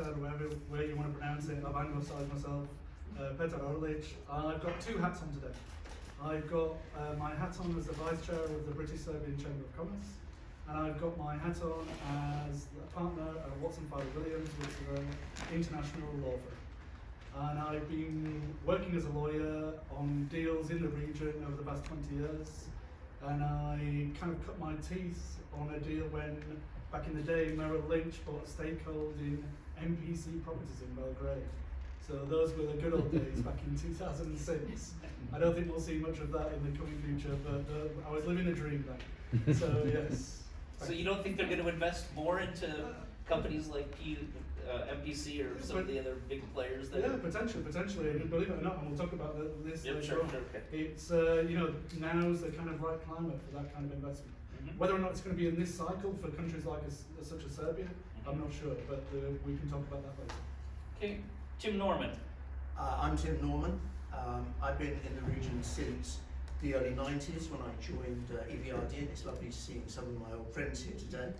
Petar, wherever way you want to pronounce it. I've anglicised myself. Petar Orlic. I've got two hats on today. I've got my hat on as the Vice Chair of the British Serbian Chamber of Commerce, and I've got my hat on as a partner at Watson Farley Williams, which is an international law firm. And I've been working as a lawyer on deals in the region over the past 20 years. And I kind of cut my teeth on a deal when, back in the day, Merrill Lynch bought a stakehold in MPC Properties in Belgrade. So those were the good old days back in 2006. I don't think we'll see much of that in the coming future, but I was living a dream then. So yes. So you don't think they're going to invest more into companies like MPC or some of the other big players there? Yeah, potentially. Believe it or not, and we'll talk about this later sure, on. okay. It's now's the kind of right climate for that kind of investment. Mm-hmm. Whether or not it's going to be in this cycle for countries like such as Serbia, I'm not sure, but we can talk about that later. Okay, Tim Norman. I'm Tim Norman. I've been in the region since the early 90s when I joined EBRD, and it's lovely seeing some of my old friends here today.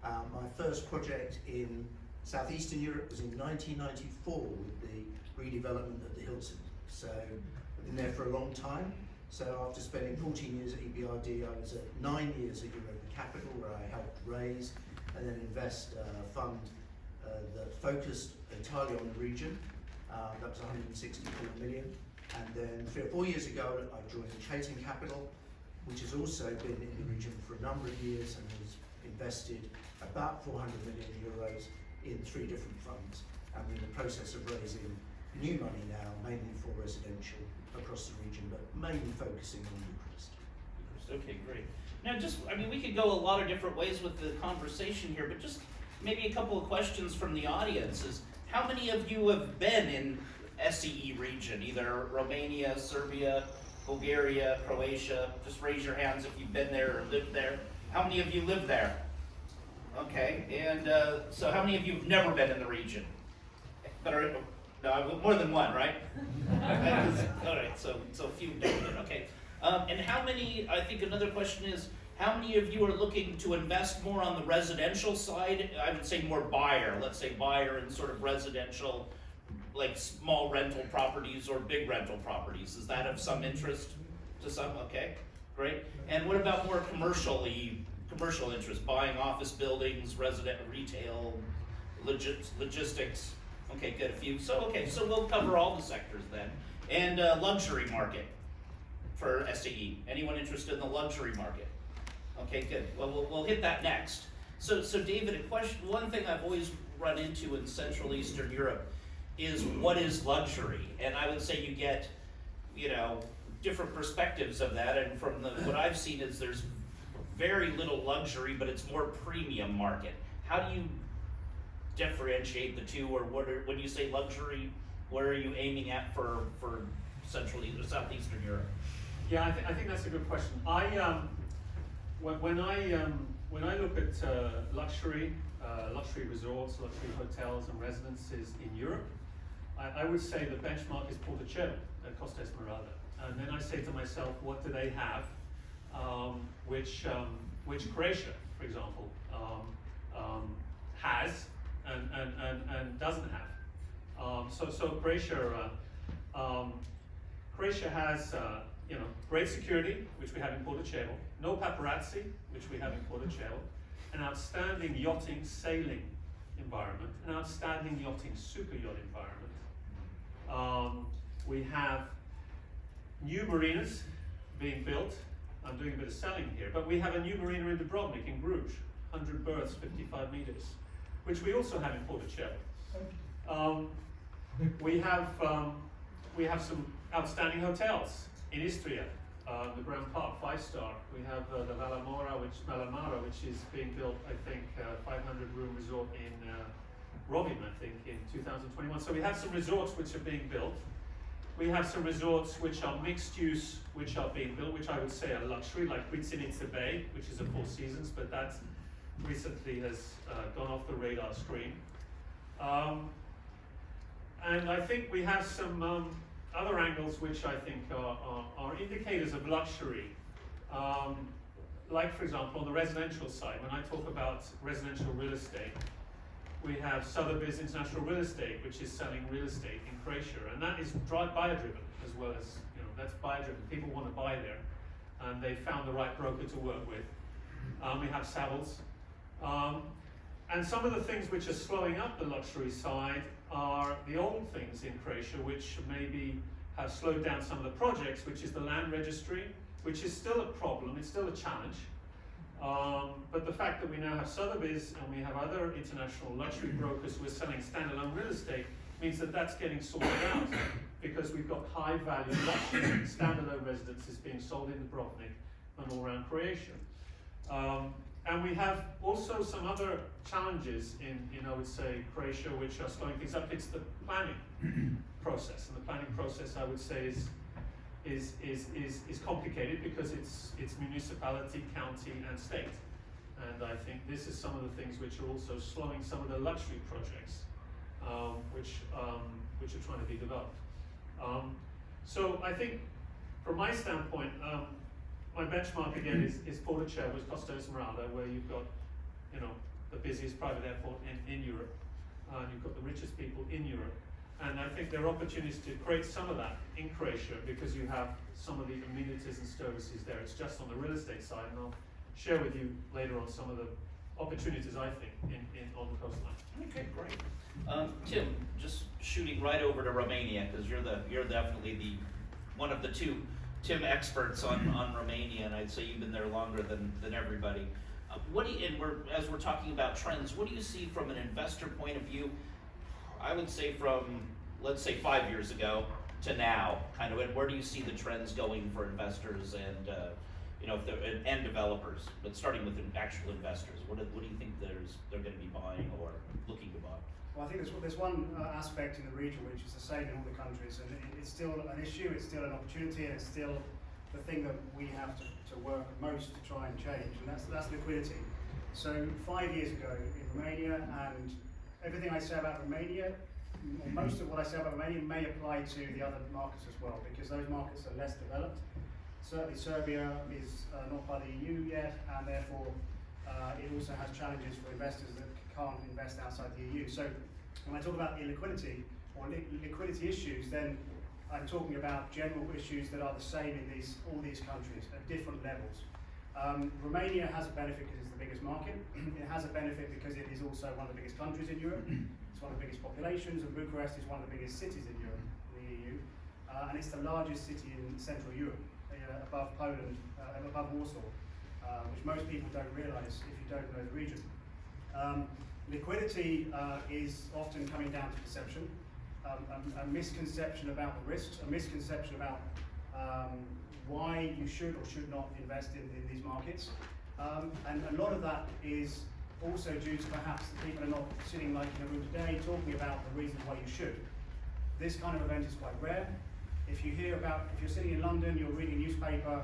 My first project in Southeastern Europe was in 1994 with the redevelopment of the Hilton. So I've been there for a long time. So after spending 14 years at EBRD, I was at 9 years at Europa Capital, where I helped raise and then invest a fund that focused entirely on the region. That was 164 million. And then 3 or 4 years ago, I joined Chaitin Capital, which has also been in the region for a number of years and has invested about 400 million euros in 3 different funds. And we're in the process of raising new money now, mainly for residential across the region, but mainly focusing on Eucharist. Okay, great. Now we could go a lot of different ways with the conversation here, but just maybe a couple of questions from the audience is, how many of you have been in SCE region, either Romania, Serbia, Bulgaria, Croatia? Just raise your hands if you've been there or lived there. How many of you live there? Okay, and so how many of you have never been in the region? No, more than one, right? All right, so a few different, okay. And how many, I think another question is, how many of you are looking to invest more on the residential side? I would say more buyer, let's say buyer in sort of residential, like small rental properties or big rental properties. Is that of some interest to some? Okay, great. And what about more commercial interest, buying office buildings, resident retail, logistics? Okay, good, a few. So we'll cover all the sectors then. And luxury market for SCE. Anyone interested in the luxury market? Okay, good. Well, we'll hit that next. So David, one thing I've always run into in Central Eastern Europe is what is luxury? And I would say you get, different perspectives of that. And from what I've seen is there's very little luxury, but it's more premium market. How do you differentiate the two, or when you say luxury, what are you aiming at for Central or Southeastern Europe? Yeah, I think that's a good question. When I look at luxury resorts, luxury hotels and residences in Europe, I would say the benchmark is Portocello, Costa Esmeralda. And then I say to myself, what do they have, which Croatia, for example, has and doesn't have. So Croatia has great security, which we have in Portocello, no paparazzi, which we have in Portocello, an outstanding yachting, sailing environment, an outstanding yachting, super yacht environment. We have new marinas being built. I'm doing a bit of selling here, but we have a new marina in Dubrovnik in Bruges, 100 berths, 55 meters, which we also have in Portocello. We have some outstanding hotels in Istria, the Grand Park 5-star. We have the Valamara, which is being built, I think, 500-room resort in Rovim, I think, in 2021. So we have some resorts which are being built. We have some resorts which are mixed use, which are being built, which I would say are luxury, like Ritzinica Bay, which is a Four Seasons, but that recently has gone off the radar screen. And I think we have some other angles which I think are indicators of luxury. Like, for example, on the residential side, when I talk about residential real estate, We have Sotheby's International Real Estate, which is selling real estate in Croatia, and that is buyer-driven as well as, that's buyer-driven. People want to buy there, and they found the right broker to work with. We have Savills. And some of the things which are slowing up the luxury side are the old things in Croatia, which maybe have slowed down some of the projects, which is the land registry, which is still a problem, it's still a challenge. But the fact that we now have Sotheby's and we have other international luxury brokers who are selling standalone real estate means that that's getting sorted out, because we've got high value luxury standalone residences being sold in Dubrovnik and all around Croatia. And we have also some other challenges in I would say, Croatia, which are slowing things up. It's the planning process, and the planning process, I would say, is complicated because it's municipality, county, and state. And I think this is some of the things which are also slowing some of the luxury projects, which are trying to be developed. So I think, from my standpoint, my benchmark again is Porticcio with Costa Esmeralda, where you've got, the busiest private airport in Europe, and you've got the richest people in Europe. And I think there are opportunities to create some of that in Croatia because you have some of the amenities and services there. It's just on the real estate side, and I'll share with you later on some of the opportunities I think on the coastline. Okay, great. Tim, just shooting right over to Romania, because you're definitely one of the two Tim experts on Romania, and I'd say you've been there longer than everybody. As we're talking about trends, what do you see from an investor point of view? I would say from, let's say 5 years ago to now, kind of, and where do you see the trends going for investors and and developers? But starting with actual investors, what do you think they're going to be buying or looking to buy? Well, I think there's one aspect in the region which is the same in all the countries, and it's still an issue, it's still an opportunity, and it's still the thing that we have to work most to try and change, and that's liquidity. So 5 years ago in Romania, and everything I say about Romania, or most of what I say about Romania may apply to the other markets as well, because those markets are less developed. Certainly Serbia is not by the EU yet, and therefore it also has challenges for investors that can't invest outside the EU. So when I talk about illiquidity or liquidity issues, then I'm talking about general issues that are the same in all these countries at different levels. Romania has a benefit because it's the biggest market. It has a benefit because it is also one of the biggest countries in Europe. It's one of the biggest populations, and Bucharest is one of the biggest cities in Europe, in the EU. And it's the largest city in Central Europe, above Poland, above Warsaw, which most people don't realise if you don't know the region. Liquidity is often coming down to perception, a misconception about the risks, a misconception about why you should or should not invest in these markets. And a lot of that is also due to perhaps the people are not sitting like in a room today talking about the reasons why you should. This kind of event is quite rare. If you're sitting in London, you're reading a newspaper,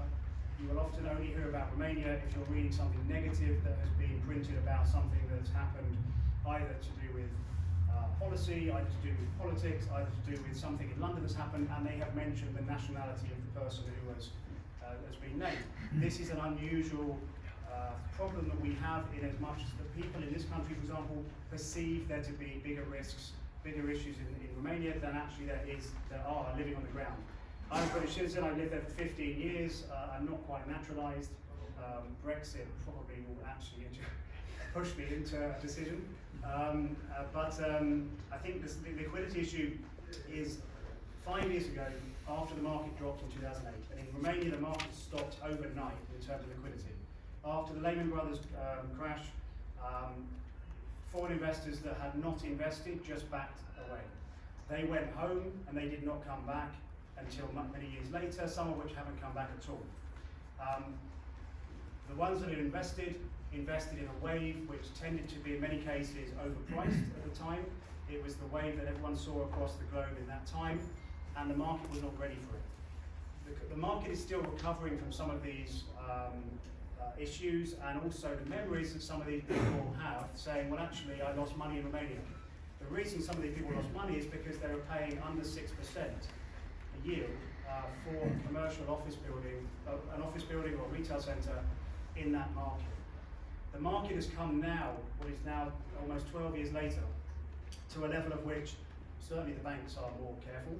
you will often only hear about Romania if you're reading something negative that has been printed about something that's happened either to do with policy, either to do with politics, either to do with something in London that's happened, and they have mentioned the nationality of the person who has been named. This is an unusual problem that we have, in as much as the people in this country, for example, perceive there to be bigger risks, bigger issues in Romania than actually there are living on the ground. I'm a British citizen, I've lived there for 15 years, I'm not quite naturalised. Brexit probably will actually push me into a decision. But I think the liquidity issue is 5 years ago, after the market dropped in 2008. And in Romania, the market stopped overnight in terms of liquidity. After the Lehman Brothers crash, foreign investors that had not invested just backed away. They went home and they did not come back until many years later, some of which haven't come back at all. The ones that had invested in a wave which tended to be in many cases overpriced at the time. It was the wave that everyone saw across the globe in that time, and the market was not ready for it. The market is still recovering from some of these issues, and also the memories that some of these people have, saying, well actually I lost money in Romania. The reason some of these people lost money is because they were paying under 6% a yield for a commercial office building, an office building or a retail centre in that market. The market has come now, what is now almost 12 years later, to a level of which certainly the banks are more careful.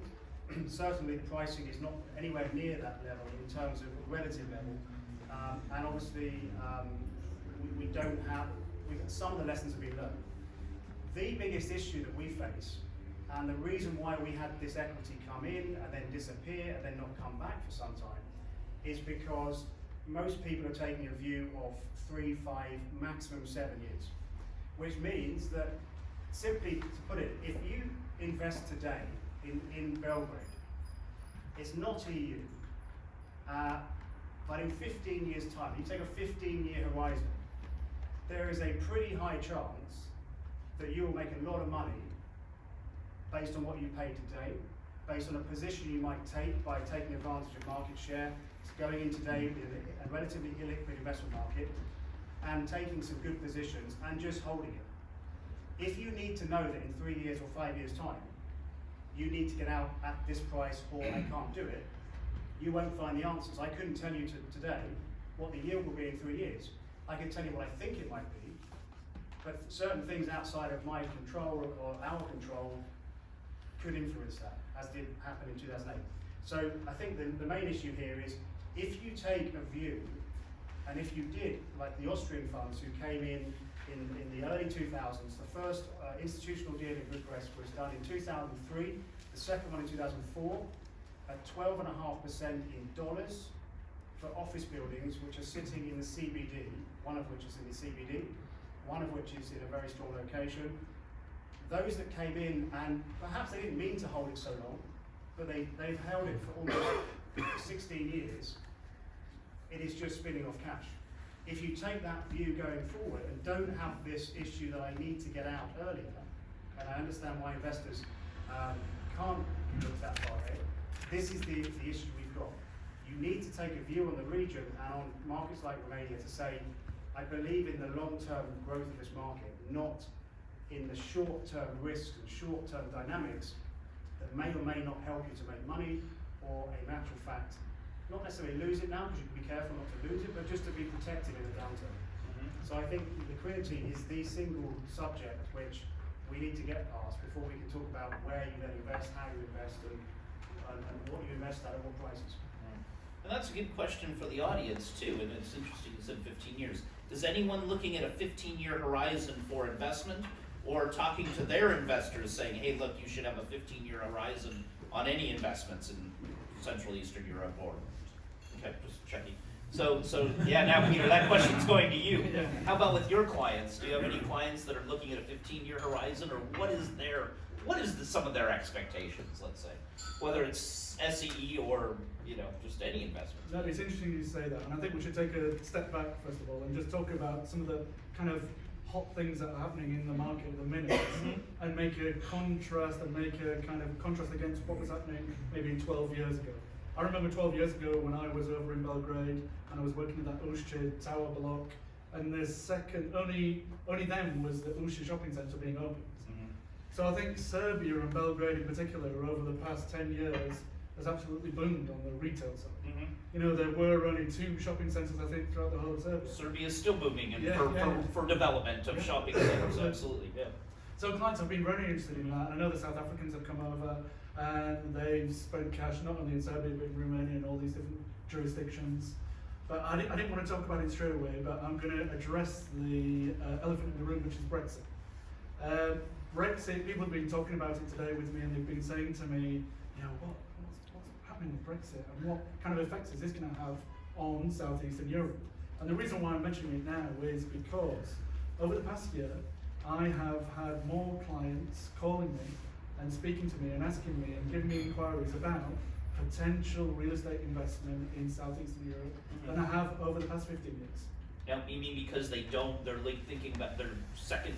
Certainly the pricing is not anywhere near that level in terms of relative level. And obviously we don't have, some of the lessons have been learned. The biggest issue that we face, and the reason why we had this equity come in and then disappear and then not come back for some time, is because most people are taking a view of 3, 5, maximum 7 years. Which means that, simply to put it, if you invest today in Belgrade, it's not EU, but in 15 years' time, you take a 15-year horizon, there is a pretty high chance that you will make a lot of money based on what you pay today, based on a position you might take by taking advantage of market share, going in today in a relatively illiquid investment market, and taking some good positions and just holding it. If you need to know that in 3 years or 5 years' time, you need to get out at this price or I can't do it, you won't find the answers. I couldn't tell you today what the yield will be in 3 years. I can tell you what I think it might be, but certain things outside of my control or our control could influence that, as did happen in 2008. So I think the main issue here is, if you take a view, and if you did, like the Austrian funds who came in the early 2000s, the first institutional deal in Bucharest was done in 2003, the second one in 2004, at 12.5% in dollars for office buildings which are sitting in the CBD, one of which is in the CBD, one of which is in a very strong location. Those that came in, and perhaps they didn't mean to hold it so long, but they've held it for almost 16 years, it is just spinning off cash. If you take that view going forward and don't have this issue that I need to get out earlier, and I understand why investors can't look that far ahead, this is the issue we've got. You need to take a view on the region and on markets like Romania to say, I believe in the long-term growth of this market, not in the short-term risks and short-term dynamics that may or may not help you to make money, or a natural fact, not necessarily lose it now, because you can be careful not to lose it, but just to be protected in a downturn. So I think liquidity is the single subject which we need to get past before we can talk about where you then invest, how you invest, and what you invest at what prices. And that's a good question for the audience too, and it's interesting you said 15 years. Is anyone looking at a 15-year horizon for investment, or talking to their investors saying, hey look, you should have a 15-year horizon on any investments in Central Eastern Europe, or, okay, just checking. So yeah, now Peter, that question's going to you. How about with your clients? Do you have any clients that are looking at a 15-year horizon, or what is some of their expectations, let's say? Whether it's SEE or, just any investment. No, it's interesting you say that, and I think we should take a step back first of all and just talk about some of the kind of hot things that are happening in the market at the minute, and make a contrast against what was happening maybe 12 years ago. I remember 12 years ago when I was over in Belgrade and I was working in that Ušće tower block, and the second, only then was the Ušće shopping centre being opened. So I think Serbia and Belgrade in particular over the past 10 years has absolutely boomed on the retail side. There were only 2 shopping centres, I think, throughout the whole of Serbia. Serbia is still booming for development of shopping centres, absolutely, yeah. So clients have been very interested in that. I know the South Africans have come over and they've spent cash not only in Serbia but in Romania and all these different jurisdictions. But I didn't want to talk about it straight away, but I'm going to address the elephant in the room, which is Brexit. Brexit, people have been talking about it today with me, and they've been saying to me, what's happening with Brexit, and what kind of effects is this going to have on Southeastern Europe? And the reason why I'm mentioning it now is because over the past year, I have had more clients calling me and speaking to me and asking me and giving me inquiries about potential real estate investment in Southeastern Europe than I have over the past 15 years. Now, you mean because they're like thinking about they're second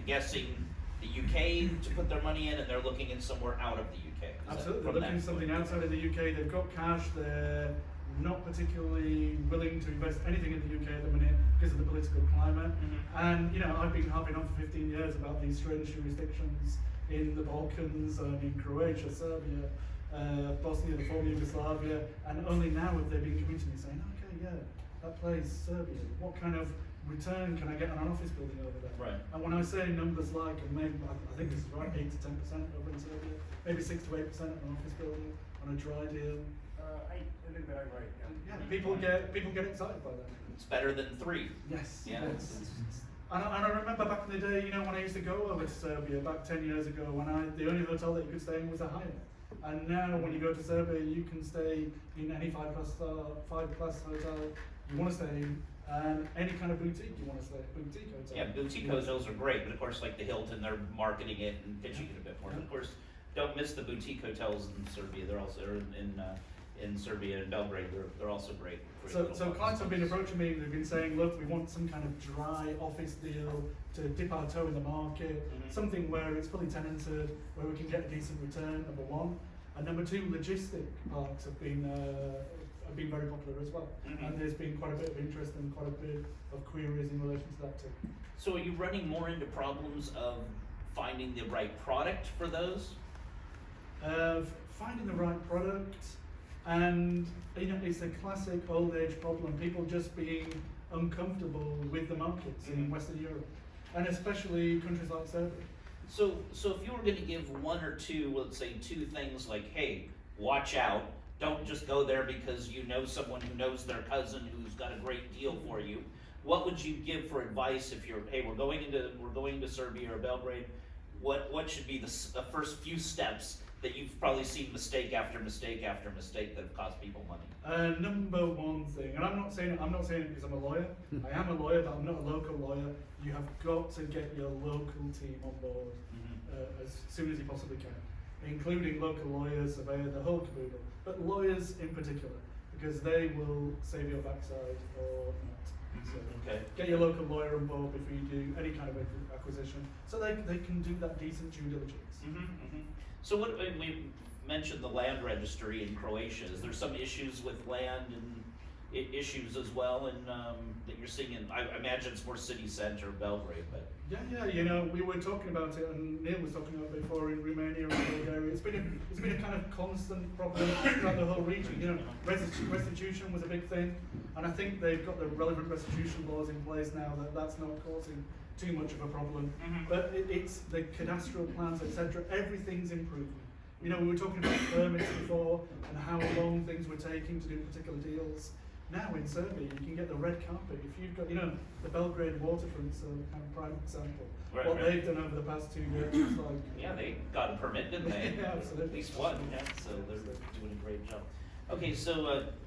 guessing the UK to put their money in, and they're looking in somewhere out of the UK? Absolutely, they're looking at something outside of the UK. They've got cash. They're not particularly willing to invest anything in the UK at the minute because of the political climate. And I've been harping on for 15 years about these strange jurisdictions in the Balkans and in Croatia, Serbia, Bosnia, the former Yugoslavia, and only now have they been coming to me saying, okay, yeah, that place, Serbia, what kind of return can I get on an office building over there? Right. And when I say numbers like, and maybe I think this is right, 8 to 10% over in Serbia, maybe 6 to 8% on an office building on a dry deal. A little bit over 8, yeah. Yeah, people get excited by that. It's better than 3. Yes. Yeah. Yes. And I remember back in the day, you know, when I used to go over to Serbia back 10 years ago, when the only hotel that you could stay in was a Hyatt. And now when you go to Serbia, you can stay in any 5-plus hotel you want to stay in, and any kind of boutique you want to stay in, boutique hotel. Yeah, boutique hotels are great, but of course, like the Hilton, they're marketing it and pitching it a bit more. Yeah. Of course, don't miss the boutique hotels in Serbia. They're also in Serbia and Belgrade. They're also great. So clients have been approaching me, they've been saying, look, we want some kind of dry office deal to dip our toe in the market, something where it's fully tenanted, where we can get a decent return, number one. And number two, logistic parks have been very popular as well. And there's been quite a bit of interest and quite a bit of queries in relation to that too. So are you running more into problems of finding the right product for those? Finding the right product, and you know, it's a classic old age problem, people just being uncomfortable with the markets in Western Europe, and especially countries like Serbia. So if you were going to give one or two, let's say 2 things like, hey, watch out, don't just go there because you know someone who knows their cousin who's got a great deal for you, what would you give for advice if you're, hey, we're going into Serbia or Belgrade, what should be the first few steps that you've probably seen mistake after mistake after mistake that have cost people money? Number one thing, and I'm not saying it because I'm a lawyer. I am a lawyer, but I'm not a local lawyer. You have got to get your local team on board as soon as you possibly can, including local lawyers, surveyor, the whole caboodle. But lawyers in particular, because they will save your backside or not. So Okay. get your local lawyer on board before you do any kind of acquisition, so they can do that decent due diligence. So what we mentioned the land registry in Croatia. Is there some issues with land and issues as well, and that you're seeing in? I imagine it's more city center, Belgrade, but Yeah, you know, we were talking about it, and Neil was talking about it before in Romania and Bulgaria. It's been a kind of constant problem throughout the whole region. You know, restitution was a big thing, and I think they've got the relevant restitution laws in place now that's not causing too much of a problem. But it's the cadastral plans, etc. Everything's improving. You know, we were talking about permits before and how long things were taking to do particular deals. Now in Serbia, you can get the red carpet. If you've got, you know, the Belgrade waterfront's a kind of prime example. What they've done over the past 2 years is like... Yeah, they got a permit, didn't they? Yeah, absolutely. At least one, yeah, so they're doing a great job. Okay, so